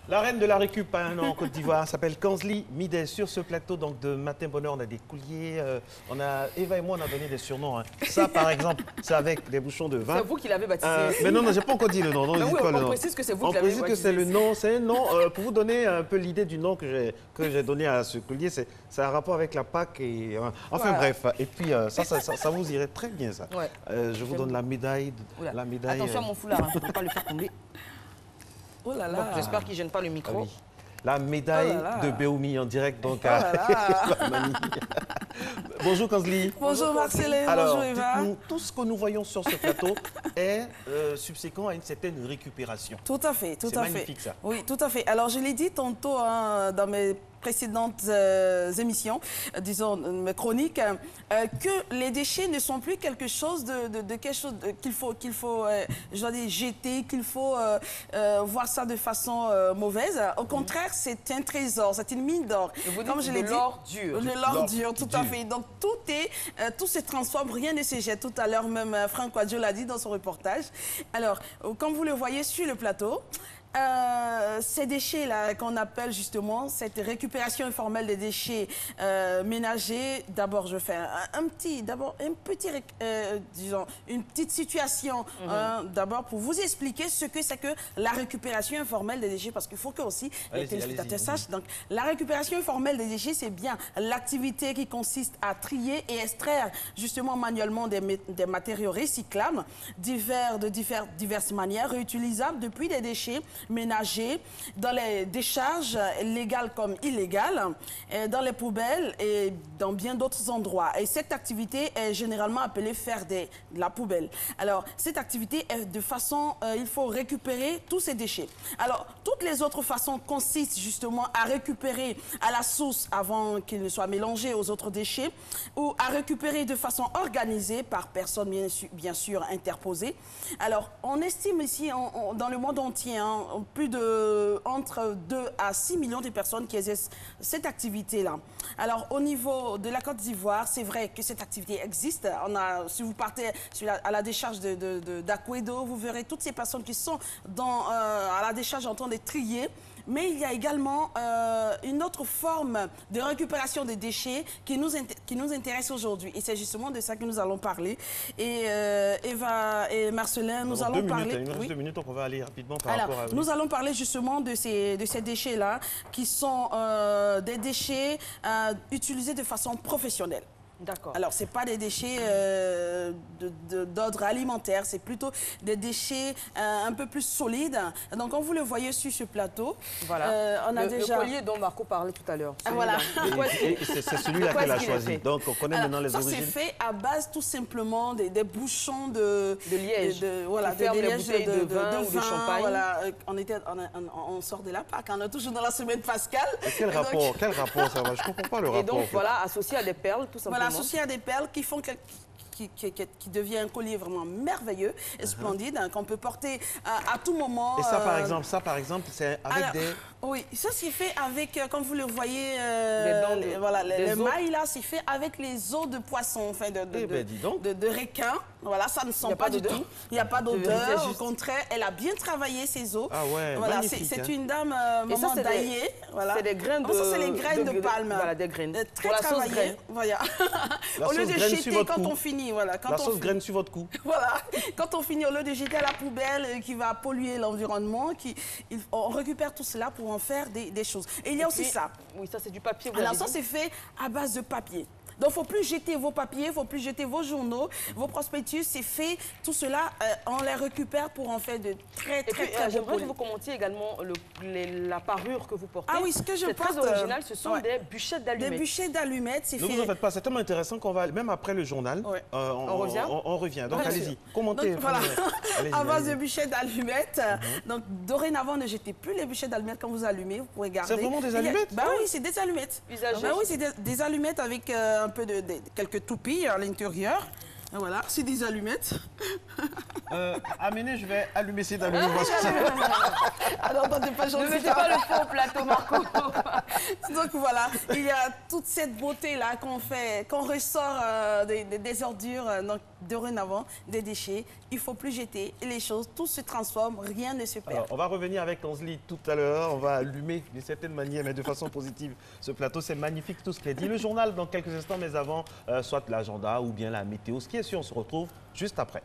La reine de la récup en Côte d'Ivoire s'appelle Kanzli Mideh. Sur ce plateau donc, de Matin Bonheur, on a des couliers. Eva et moi, on a donné des surnoms. Hein. Ça, par exemple, c'est avec des bouchons de vin. C'est vous qui l'avez baptisé. Mais non, je n'ai pas encore dit le nom. Non, oui, pas on le nom. précise que c'est vous qui l'avez baptisé. On précise que c'est le nom. C'est un nom, pour vous donner un peu l'idée du nom que j'ai donné à ce collier, c'est un rapport avec la Pâque. Et, enfin voilà. Bref, et puis ça vous irait très bien ça. Ouais. Je vous donne la médaille. Attention à mon foulard, hein, pour ne pas le faire tomber. Oh là là. J'espère qu'il ne gêne pas le micro. Ah oui. La médaille de Béoumi en direct donc à Bonjour Kanzli. Bonjour Marcelin, bonjour Eva. Tout ce que nous voyons sur ce plateau est subséquent à une certaine récupération. Tout à fait, tout à fait. C'est magnifique ça. Oui, tout à fait. Alors je l'ai dit tantôt hein, dans mes précédentes émissions, disons mes chroniques, que les déchets ne sont plus quelque chose de quelque chose qu'il faut je dois dire, jeter, qu'il faut voir ça de façon mauvaise. Au contraire, c'est un trésor, c'est une mine d'or. Comme je l'ai dit, l'or dur. L'or dur, tout à fait. Donc tout se transforme, rien ne se jette. Tout à l'heure même, Franck Wadjo l'a dit dans son reportage. Alors, comme vous le voyez sur le plateau, ces déchets-là qu'on appelle justement cette récupération informelle des déchets ménagers, d'abord je fais disons, une petite situation d'abord pour vous expliquer ce que c'est que la récupération informelle des déchets parce qu'il faut que aussi les téléspectateurs sachent. Donc la récupération informelle des déchets, c'est bien l'activité qui consiste à trier et extraire justement manuellement des matériaux recyclables de diverses manières, réutilisables depuis des déchets ménagers dans les décharges légales comme illégales, dans les poubelles et dans bien d'autres endroits. Et cette activité est généralement appelée faire de la poubelle. Alors, cette activité est de façon, il faut récupérer tous ces déchets. Alors, toutes les autres façons consistent justement à récupérer à la source avant qu'ils ne soient mélangés aux autres déchets ou à récupérer de façon organisée par personne bien sûr interposée. Alors, on estime ici dans le monde entier, hein, plus de entre 2 à 6 millions de personnes qui exercent cette activité-là. Alors, au niveau de la Côte d'Ivoire, c'est vrai que cette activité existe. Si vous partez à la décharge d'Akwedo, vous verrez toutes ces personnes qui sont à la décharge en train de trier. Mais il y a également une autre forme de récupération des déchets qui nous intéresse aujourd'hui. Et c'est justement de ça que nous allons parler. Et Eva et Marcelin, nous allons parler... Il nous reste 2 minutes, donc on va aller rapidement par rapport à... Nous allons parler justement de ces déchets-là, qui sont des déchets utilisés de façon professionnelle. D'accord. Alors, ce n'est pas des déchets d'ordre alimentaire, c'est plutôt des déchets un peu plus solides. Donc, comme vous le voyez sur ce plateau, voilà. On a déjà... Le collier dont Marco parlait tout à l'heure. Voilà. C'est celui-là qu'elle a choisi. Donc, on connaît maintenant les origines. Ça, c'est fait à base tout simplement des bouchons de liège. Voilà, de liège de vin ou de champagne. Voilà. On sort de la Pâque, on est toujours dans la semaine pascale. Quel rapport ça va? Je ne comprends pas le rapport. Et donc, voilà, associé à des perles, tout simplement. Voilà, associé à des perles qui font qui devient un collier vraiment merveilleux et splendide, hein, qu'on peut porter à tout moment. Et ça, par exemple, c'est avec des... Oui, ça c'est fait avec, comme vous le voyez, les mailles là, c'est fait avec les os de poisson, enfin de requin. Voilà, ça ne sent pas du tout. Il n'y a pas d'odeur. Au contraire, elle a bien travaillé ses os. Ah ouais, voilà, c'est une dame maman Daillé. Voilà. C'est des graines de... Ça, c'est les graines de palme. Voilà, des graines. Très travaillées. Voilà. Au lieu de jeter quand on finit. Voilà, la sauce graine sur votre cou. Voilà. Quand on finit, au lieu de jeter à la poubelle qui va polluer l'environnement, on récupère tout cela pour en faire des choses. Et il y a aussi ça. Oui, ça c'est du papier. Alors ça c'est fait à base de papier. Donc, il ne faut plus jeter vos papiers, il ne faut plus jeter vos journaux, vos prospectus, c'est fait. Tout cela, on les récupère pour en faire de très beaux colis. J'aimerais que vous commentiez également la parure que vous portez. Ah oui, ce que je porte... C'est très original, ce sont des bûchettes d'allumettes. Des bûchettes d'allumettes, c'est fait... Ne vous en faites pas, c'est tellement intéressant qu'on va, même après le journal, on revient. Donc, allez-y, commentez. Donc, voilà, à base de bûchettes d'allumettes. Donc, dorénavant, ne jetez plus les bûchettes d'allumettes quand vous allumez, vous pouvez garder. C'est vraiment des allumettes? Bah oui, c'est des allumettes. Bah oui, c'est des allumettes avec... un peu quelques toupies à l'intérieur. Voilà, c'est des allumettes. Amenez, je vais allumer ces allumettes. Alors, attendez pas, ne mettez pas le faux plateau, Marco. Donc voilà, il y a toute cette beauté-là qu'on ressort des ordures. Donc, dorénavant des déchets. Il ne faut plus jeter les choses, tout se transforme, rien ne se perd. Alors, on va revenir avec Ansli tout à l'heure. On va allumer d'une certaine manière, mais de façon positive, ce plateau. C'est magnifique tout ce qui est dit. Le journal dans quelques instants, mais avant, soit l'agenda ou bien la météo. Ce qui est sûr, on se retrouve juste après.